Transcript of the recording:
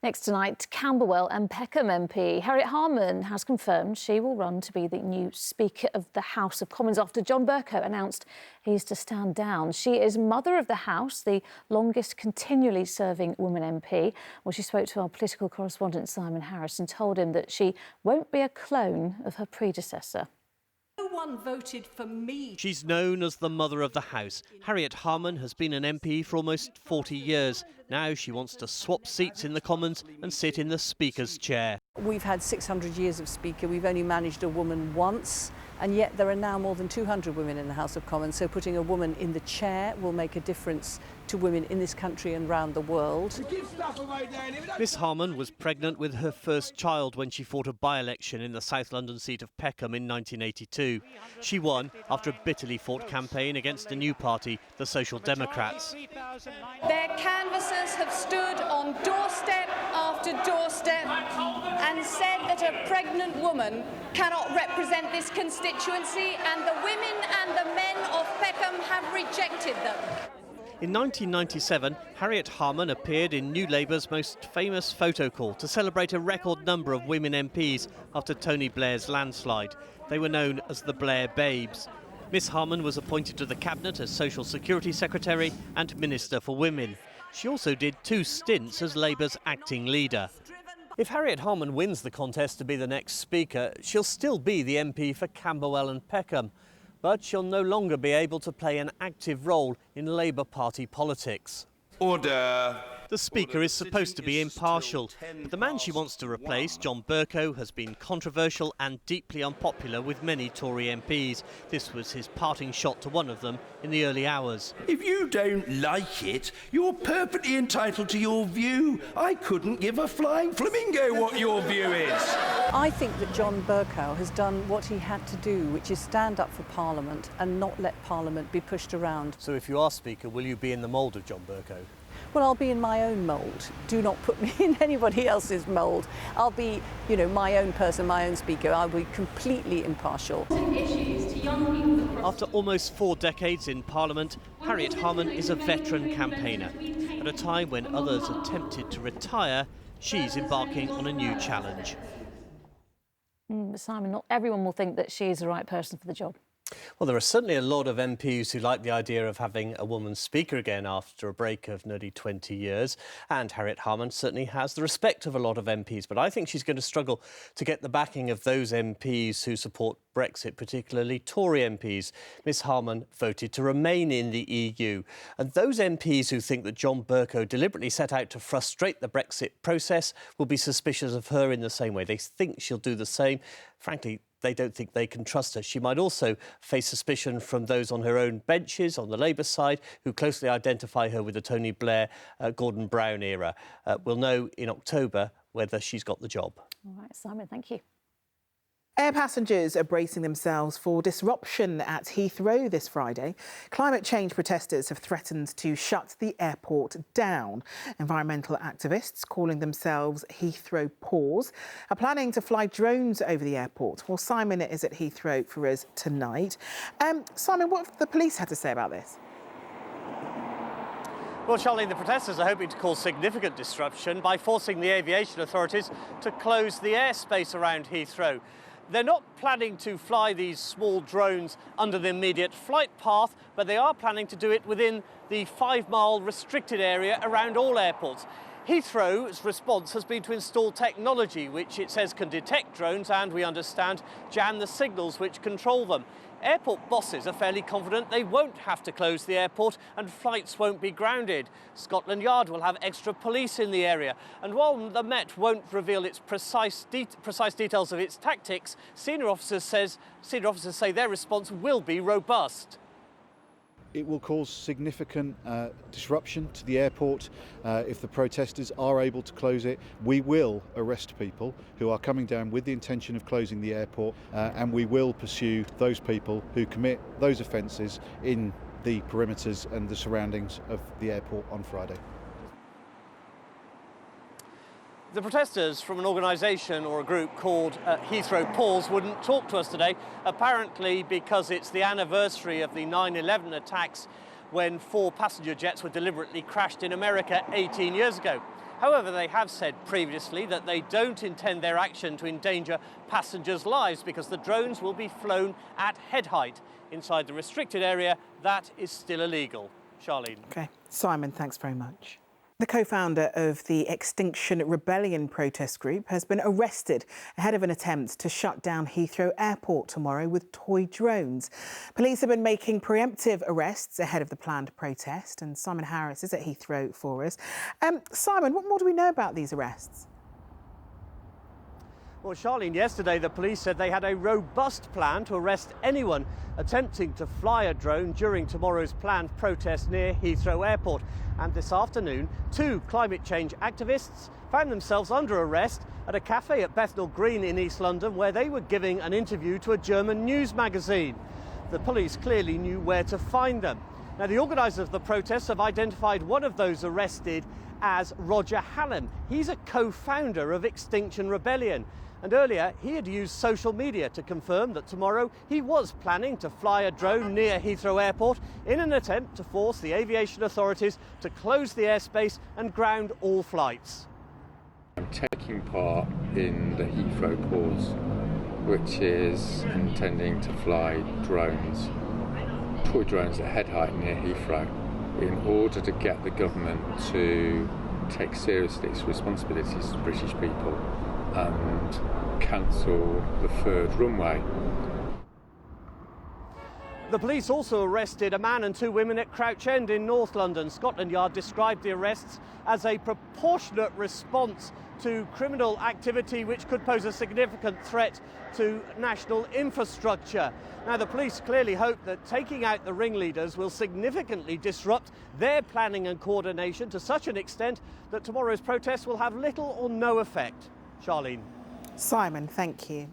Next tonight, Camberwell and Peckham MP Harriet Harman has confirmed she will run to be the new Speaker of the House of Commons after John Bercow announced he's to stand down. She is Mother of the House, the longest continually serving woman MP. Well, she spoke to our political correspondent Simon Harris and told him that she won't be a clone of her predecessor. No one voted for me. She's known as the Mother of the House. Harriet Harman has been an MP for almost 40 years. Now she wants to swap seats in the Commons and sit in the Speaker's chair. We've had 600 years of Speaker. We've only managed a woman once, and yet there are now more than 200 women in the House of Commons. So putting a woman in the chair will make a difference to women in this country and around the world. Miss Harman was pregnant with her first child when she fought a by-election in the South London seat of Peckham in 1982. She won after a bitterly fought campaign against a new party, the Social Democrats. Their canvassers have stood on doorstep after doorstep and said that a pregnant woman cannot represent this constituency, and the women and the men of Peckham have rejected them. In 1997, Harriet Harman appeared in New Labour's most famous photo call to celebrate a record number of women MPs after Tony Blair's landslide. They were known as the Blair Babes. Miss Harman was appointed to the Cabinet as Social Security Secretary and Minister for Women. She also did 2 stints as Labour's acting leader. If Harriet Harman wins the contest to be the next Speaker, she'll still be the MP for Camberwell and Peckham. But she'll no longer be able to play an active role in Labour Party politics. Order. The Speaker is supposed to be impartial, but the man she wants to replace, John Bercow, has been controversial and deeply unpopular with many Tory MPs. This was his parting shot to one of them in the early hours. If you don't like it, you're perfectly entitled to your view. I couldn't give a flying flamingo what your view is. I think that John Bercow has done what he had to do, which is stand up for Parliament and not let Parliament be pushed around. So if you are Speaker, will you be in the mould of John Bercow? Well, I'll be in my own mould. Do not put me in anybody else's mould. I'll be, my own person, my own Speaker. I'll be completely impartial. After almost 4 decades in Parliament, Harriet Harman is a veteran campaigner. At a time when others are tempted to retire, she's embarking on a new challenge. Simon, not everyone will think that she is the right person for the job. Well, there are certainly a lot of MPs who like the idea of having a woman Speaker again after a break of nearly 20 years. And Harriet Harman certainly has the respect of a lot of MPs. But I think she's going to struggle to get the backing of those MPs who support Brexit, particularly Tory MPs. Miss Harman voted to remain in the EU. And those MPs who think that John Bercow deliberately set out to frustrate the Brexit process will be suspicious of her in the same way. They think she'll do the same. Frankly, they don't think they can trust her. She might also face suspicion from those on her own benches on the Labour side who closely identify her with the Tony Blair, Gordon Brown era. We'll know in October whether she's got the job. All right, Simon, thank you. Air passengers are bracing themselves for disruption at Heathrow this Friday. Climate change protesters have threatened to shut the airport down. Environmental activists, calling themselves Heathrow Pause, are planning to fly drones over the airport. Well, Simon is at Heathrow for us tonight. Simon, what have the police had to say about this? Well, Charlene, the protesters are hoping to cause significant disruption by forcing the aviation authorities to close the airspace around Heathrow. They're not planning to fly these small drones under the immediate flight path, but they are planning to do it within the 5-mile restricted area around all airports. Heathrow's response has been to install technology which it says can detect drones and, we understand, jam the signals which control them. Airport bosses are fairly confident they won't have to close the airport and flights won't be grounded. Scotland Yard will have extra police in the area. And while the Met won't reveal its precise details of its tactics, senior officers say their response will be robust. It will cause significant disruption to the airport if the protesters are able to close it. We will arrest people who are coming down with the intention of closing the airport, and we will pursue those people who commit those offences in the perimeters and the surroundings of the airport on Friday. The protesters from an organisation or a group called Heathrow Pause wouldn't talk to us today, apparently because it's the anniversary of the 9/11 attacks when 4 passenger jets were deliberately crashed in America 18 years ago. However, they have said previously that they don't intend their action to endanger passengers' lives because the drones will be flown at head height. Inside the restricted area, that is still illegal. Charlene. OK. Simon, thanks very much. The co-founder of the Extinction Rebellion protest group has been arrested ahead of an attempt to shut down Heathrow Airport tomorrow with toy drones. Police have been making preemptive arrests ahead of the planned protest, and Simon Harris is at Heathrow for us. Simon, what more do we know about these arrests? Well, Charlene, yesterday the police said they had a robust plan to arrest anyone attempting to fly a drone during tomorrow's planned protest near Heathrow Airport. And this afternoon, 2 climate change activists found themselves under arrest at a cafe at Bethnal Green in East London where they were giving an interview to a German news magazine. The police clearly knew where to find them. Now, the organisers of the protests have identified one of those arrested as Roger Hallam. He's a co-founder of Extinction Rebellion. And earlier, he had used social media to confirm that tomorrow he was planning to fly a drone near Heathrow Airport in an attempt to force the aviation authorities to close the airspace and ground all flights. I'm taking part in the Heathrow pause, which is intending to fly drones, toy drones at head height near Heathrow, in order to get the government to take seriously its responsibilities to British people and cancel the 3rd runway. The police also arrested a man and 2 women at Crouch End in North London. Scotland Yard described the arrests as a proportionate response to criminal activity which could pose a significant threat to national infrastructure. Now, the police clearly hope that taking out the ringleaders will significantly disrupt their planning and coordination to such an extent that tomorrow's protests will have little or no effect. Charlene. Simon, thank you.